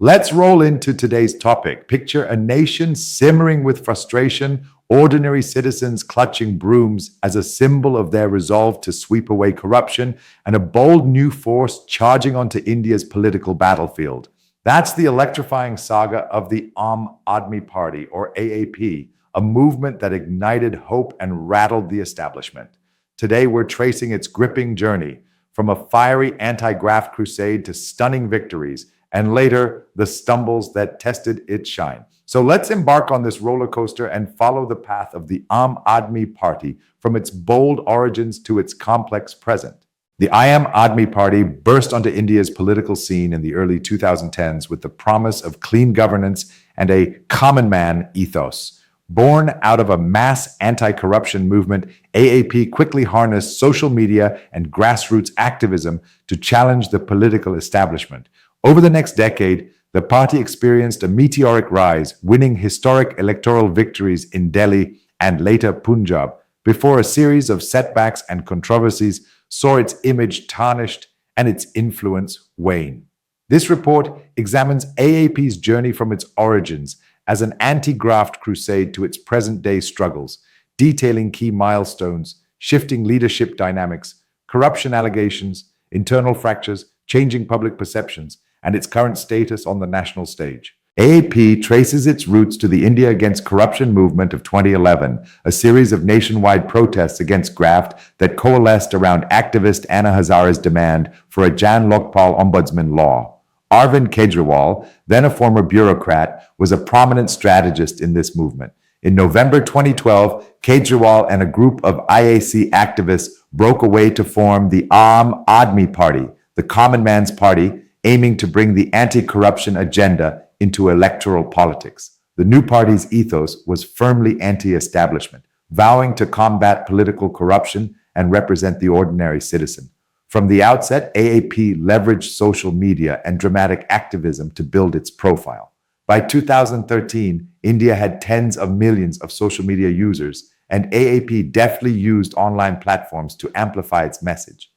Let's roll into today's topic. Picture a nation simmering with frustration, ordinary citizens clutching brooms as a symbol of their resolve to sweep away corruption, and a bold new force charging onto India's political battlefield. That's the electrifying saga of the Aadmi Party, or AAP, a movement that ignited hope and rattled the establishment. Today, we're tracing its gripping journey from a fiery anti-graft crusade to stunning victories, and later, the stumbles that tested its shine. So let's embark on this roller coaster and follow the path of the Aadmi Party from its bold origins to its complex present. The Aadmi Party burst onto India's political scene in the early 2010s with the promise of clean governance and a common man ethos. Born out of a mass anti-corruption movement, AAP quickly harnessed social media and grassroots activism to challenge the political establishment. Over the next decade, the party experienced a meteoric rise, winning historic electoral victories in Delhi and later Punjab, before a series of setbacks and controversies saw its image tarnished and its influence wane. This report examines AAP's journey from its origins as an anti-graft crusade to its present-day struggles, detailing key milestones, shifting leadership dynamics, corruption allegations, internal fractures, changing public perceptions, and its current status on the national stage. AAP traces its roots to the India Against Corruption movement of 2011, a series of nationwide protests against graft that coalesced around activist Anna Hazare's demand for a Jan Lokpal ombudsman law. Arvind Kejriwal, then a former bureaucrat, was a prominent strategist in this movement. In November 2012, Kejriwal and a group of IAC activists broke away to form the Aadmi Party, the common man's party, aiming to bring the anti-corruption agenda into electoral politics. The new party's ethos was firmly anti-establishment, vowing to combat political corruption and represent the ordinary citizen. From the outset, AAP leveraged social media and dramatic activism to build its profile. By 2013, India had tens of millions of social media users, and AAP deftly used online platforms to amplify its message.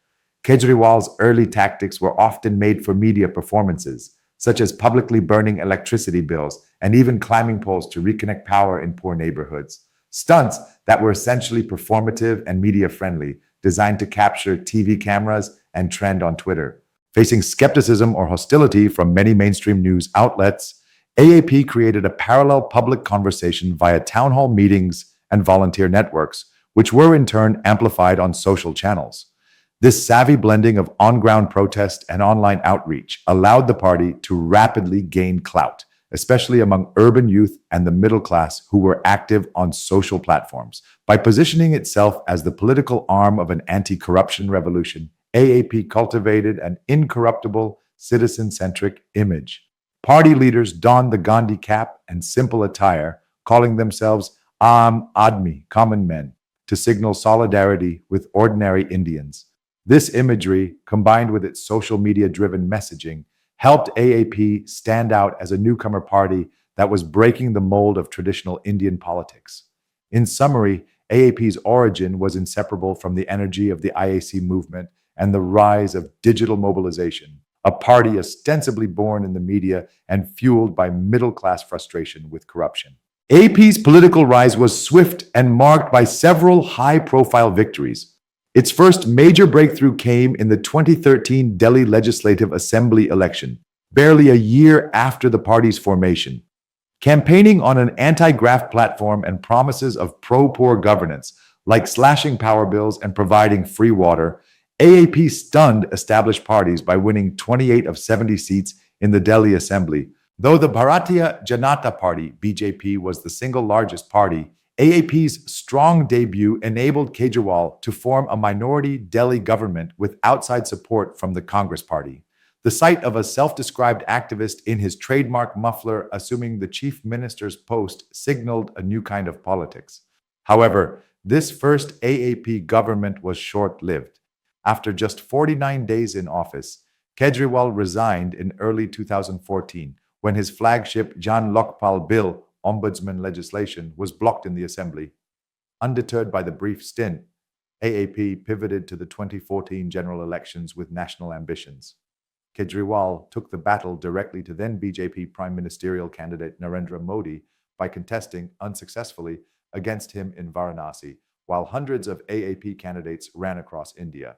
Kejriwal's early tactics were often made for media performances, such as publicly burning electricity bills and even climbing poles to reconnect power in poor neighborhoods. Stunts that were essentially performative and media-friendly, designed to capture TV cameras and trend on Twitter. Facing skepticism or hostility from many mainstream news outlets, AAP created a parallel public conversation via town hall meetings and volunteer networks, which were in turn amplified on social channels. This savvy blending of on-ground protest and online outreach allowed the party to rapidly gain clout, especially among urban youth and the middle class who were active on social platforms. By positioning itself as the political arm of an anti-corruption revolution, AAP cultivated an incorruptible, citizen-centric image. Party leaders donned the Gandhi cap and simple attire, calling themselves Aadmi, common men, to signal solidarity with ordinary Indians. This imagery, combined with its social media-driven messaging, helped AAP stand out as a newcomer party that was breaking the mold of traditional Indian politics. In summary, AAP's origin was inseparable from the energy of the IAC movement and the rise of digital mobilization, a party ostensibly born in the media and fueled by middle-class frustration with corruption. AAP's political rise was swift and marked by several high-profile victories. Its first major breakthrough came in the 2013 Delhi Legislative Assembly election, barely a year after the party's formation. Campaigning on an anti-graft platform and promises of pro-poor governance, like slashing power bills and providing free water, AAP stunned established parties by winning 28 of 70 seats in the Delhi Assembly. Though the Bharatiya Janata Party, BJP, was the single largest party, AAP's strong debut enabled Kejriwal to form a minority Delhi government with outside support from the Congress Party. The sight of a self-described activist in his trademark muffler assuming the chief minister's post signaled a new kind of politics. However, this first AAP government was short-lived. After just 49 days in office, Kejriwal resigned in early 2014 when his flagship Jan Lokpal bill ombudsman legislation was blocked in the assembly. Undeterred by the brief stint, AAP pivoted to the 2014 general elections with national ambitions. Kejriwal took the battle directly to then BJP Prime Ministerial candidate Narendra Modi by contesting unsuccessfully against him in Varanasi, while hundreds of AAP candidates ran across India.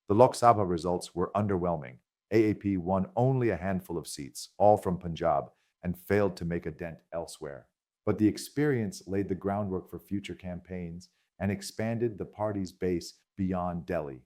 The Lok Sabha results were underwhelming. AAP won only a handful of seats, all from Punjab, and failed to make a dent elsewhere. But the experience laid the groundwork for future campaigns and expanded the party's base beyond Delhi.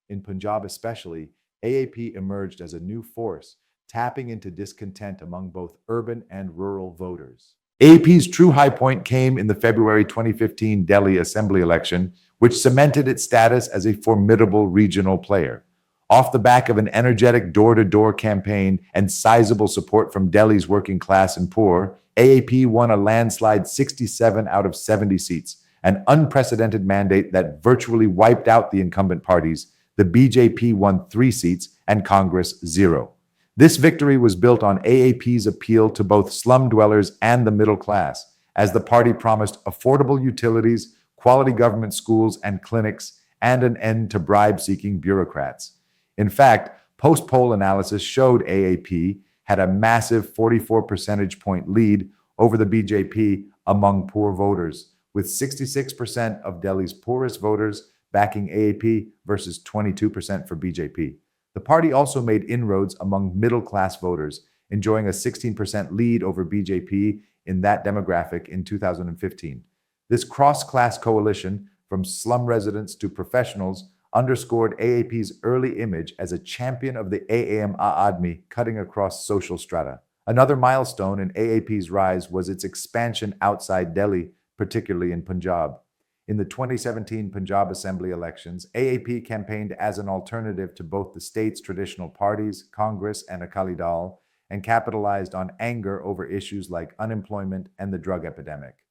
In Punjab especially, AAP emerged as a new force, tapping into discontent among both urban and rural voters. AAP's true high point came in the February 2015 Delhi Assembly election, which cemented its status as a formidable regional player. Off the back of an energetic door-to-door campaign and sizable support from Delhi's working class and poor, AAP won a landslide 67 out of 70 seats, an unprecedented mandate that virtually wiped out the incumbent parties. The BJP won 3 seats and Congress 0. This victory was built on AAP's appeal to both slum dwellers and the middle class, as the party promised affordable utilities, quality government schools and clinics, and an end to bribe-seeking bureaucrats. In fact, post-poll analysis showed AAP had a massive 44 percentage point lead over the BJP among poor voters, with 66% of Delhi's poorest voters backing AAP versus 22% for BJP. The party also made inroads among middle-class voters, enjoying a 16% lead over BJP in that demographic in 2015. This cross-class coalition, from slum residents to professionals, underscored AAP's early image as a champion of the Aadmi, cutting across social strata. Another milestone in AAP's rise was its expansion outside Delhi, particularly in Punjab. In the 2017 Punjab Assembly elections, AAP campaigned as an alternative to both the state's traditional parties, Congress and Akali Dal, and capitalized on anger over issues like unemployment and the drug epidemic.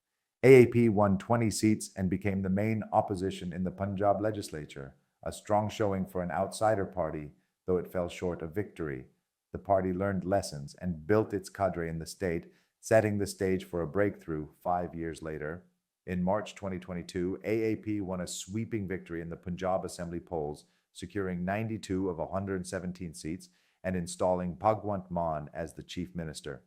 AAP won 20 seats and became the main opposition in the Punjab legislature, a strong showing for an outsider party, though it fell short of victory. The party learned lessons and built its cadre in the state, setting the stage for a breakthrough 5 years later. In March 2022, AAP won a sweeping victory in the Punjab Assembly polls, securing 92 of 117 seats and installing Bhagwant Mann as the chief minister.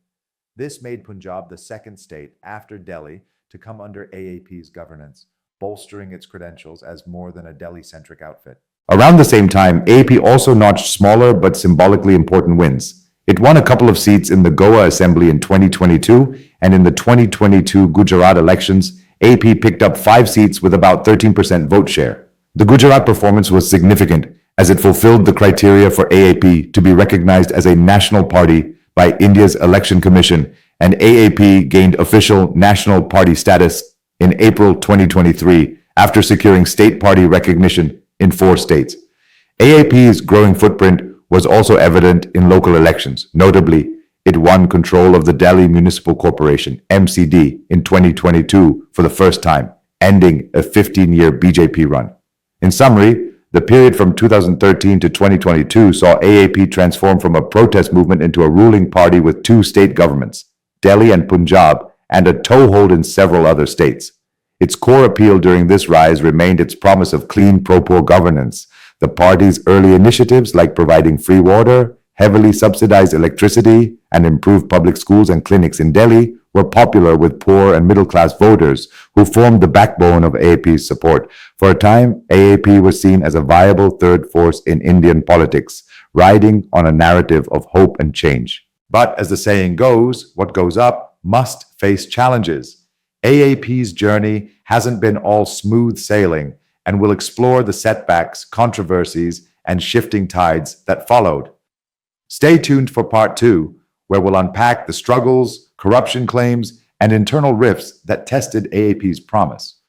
This made Punjab the second state after Delhi to come under AAP's governance, bolstering its credentials as more than a Delhi-centric outfit. Around the same time, AAP also notched smaller but symbolically important wins. It won a couple of seats in the Goa Assembly in 2022, and in the 2022 Gujarat elections, AAP picked up 5 seats with about 13% vote share. The Gujarat performance was significant as it fulfilled the criteria for AAP to be recognized as a national party by India's Election Commission, and AAP gained official national party status in April 2023 after securing state party recognition in 4 states. AAP's growing footprint was also evident in local elections. Notably, it won control of the Delhi Municipal Corporation, MCD, in 2022 for the first time, ending a 15-year BJP run. In summary, the period from 2013 to 2022 saw AAP transform from a protest movement into a ruling party with 2 state governments, Delhi and Punjab, and a toehold in several other states. Its core appeal during this rise remained its promise of clean pro-poor governance. The party's early initiatives, like providing free water, heavily subsidized electricity, and improved public schools and clinics in Delhi, were popular with poor and middle-class voters who formed the backbone of AAP's support. For a time, AAP was seen as a viable third force in Indian politics, riding on a narrative of hope and change. But as the saying goes, what goes up must face challenges. AAP's journey hasn't been all smooth sailing, and we'll explore the setbacks, controversies, and shifting tides that followed. Stay tuned for part 2, where we'll unpack the struggles, corruption claims, and internal rifts that tested AAP's promise.